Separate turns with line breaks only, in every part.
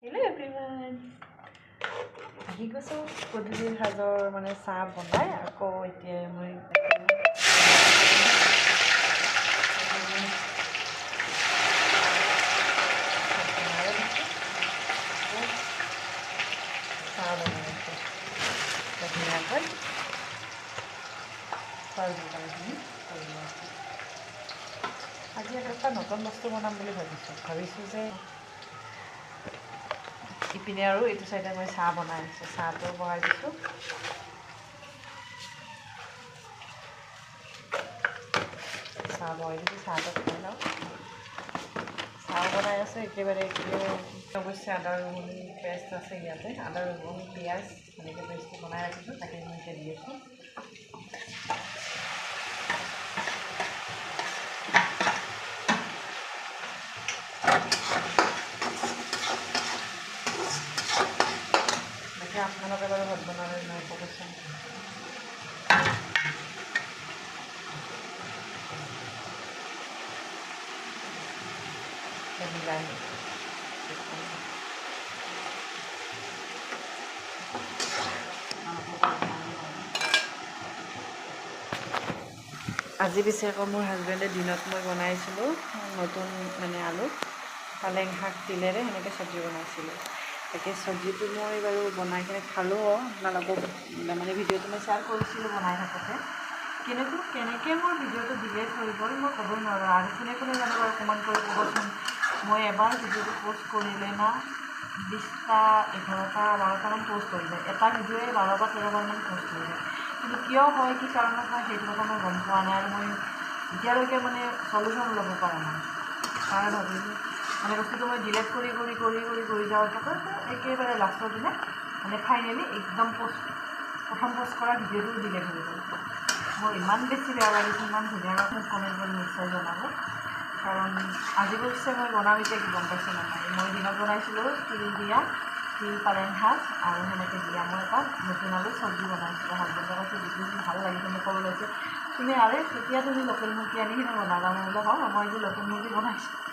Hello everyone. আহি গৈছোঁ গধূলিৰ সাজৰ মানে চাহ বনাই আকৌ এতিয়া মই চাহ বনাইছোঁ ধুনীয়াকৈ আজি এটা নতুন বস্তু বনাম বুলি ভাবিছোঁ যে ইপিনে আৰু এইটো চাইডে মই চাহ বনাই আছোঁ চাহটো বহাই দিছোঁ চাহ বহাই দিছোঁ চাহটো খাই লওঁ চাহ বনাই আছোঁ একেবাৰে অৱশ্যে আদা ৰহুন পেষ্ট আছে ইয়াতে আদা ৰহুন পিঁয়াজ এনেকৈ পেষ্টটো বনাই ৰাখিছোঁ তাকে মই এতিয়া দি আছোঁ আপোনালোকে বাৰু ভাত বনালে নাই ক'বচোন বিলাহী আজি পিছে আকৌ মোৰ হাজবেণ্ডে দিনত মই বনাইছিলোঁ নতুন মানে আলু পালেং শাক তিলেৰে সেনেকৈ চব্জি বনাইছিলোঁ তাকে চব্জিটো মই বাৰু বনাই কিনে খালোঁ আপোনালোকক মানে ভিডিঅ'টো মই শ্বেয়াৰ কৰিছিলোঁ বনাই থাকোঁতে কিন্তু কেনেকৈ মোৰ ভিডিঅ'টো ডিলেট হৈ গ'ল মই ক'ব নোৱাৰোঁ আৰু কোনে কোনে জানে বাৰু কমেণ্ট কৰি ক'বচোন মই এবাৰ ভিডিঅ'টো প'ষ্ট কৰিলে না 20টা 11টা 12টামান প'ষ্ট কৰি যায় এটা ভিডিঅ'য়ে 12 বা 13বাৰমান প'ষ্ট কৰি যায় কিন্তু কিয় হয় কি কাৰণত হয় সেইটো কথা মই গম পোৱা নাই আৰু মই এতিয়ালৈকে মানে চলিউশ্যন ল'ব পৰা নাই কাৰণ ভাবিছোঁ মানে বস্তুটো মই ডিলেট কৰি যাওঁ পাছত একেবাৰে লাষ্টৰ দিনা মানে ফাইনেলি একদম প্ৰথম প'ষ্ট কৰা ভিডিঅ'টো ডিলেট হৈ গ'ল মোৰ ইমান বেছি বেয়া লাগিছে ইমান ধুনীয়াকৈ মোক কমেণ্ট কৰি নিশ্চয় জনাব কাৰণ আজি পিছে মই বনাম এতিয়া কি গম পাইছোঁ নহয় মই দিনত বনাইছিলোঁ তিল পালেং শাক আৰু সেনেকৈ দিয়া মই এটা নতুন আলু চব্জি বনাইছিলোঁ হাজবেণ্ডৰ কাছে যিটো ভাল লাগিছে মোক ক'ব লৈছে তুমি আৰে তেতিয়া তুমি লোকেল মুৰ্গী আনি কিনে বনালা মই বোলে হয় মই আজি লোকেল মুৰ্গী বনাইছোঁ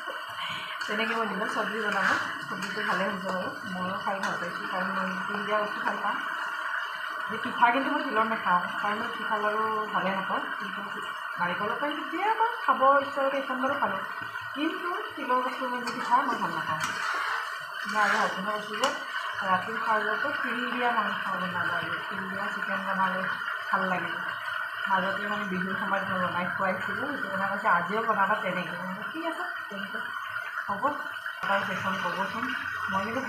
তেনেকৈ মই দিনত চব্জি বনালোঁ চব্জিটো ভালেই হৈছে বাৰু ময়ো খাই ভাল পাইছোঁ কাৰণ মই তিল দিয়া বস্তু খাই পাওঁ পিঠা কিন্তু মই তিলৰ নাখাওঁ কাৰণ মই পিঠা বাৰু ভালেই নাপাওঁ কিন্তু নাৰিকলৰ পাই কেতিয়াবা খাব ইচ্ছা কৰি এখন বাৰু খালোঁ কিন্তু তিলৰ বস্তু মই পিঠা মই ভাল নাপাওঁ মই আৰু হাজবেণ্ডে কৈছোঁ যে ৰাতিৰ সাজতো তিল দিয়া মাংস বনালে আৰু তিল দিয়া চিকেন বনালে ভাল লাগিব মাজতে মানে বিহুৰ সময়ত মই বনাই খুৱাইছিলোঁ সেইটো কথা কৈছে আজিও বনাবা তেনেকৈ ঠিক আছে তেনেকৈ হ'ব তাৰ পেচন ক'বচোন মই কিন্তু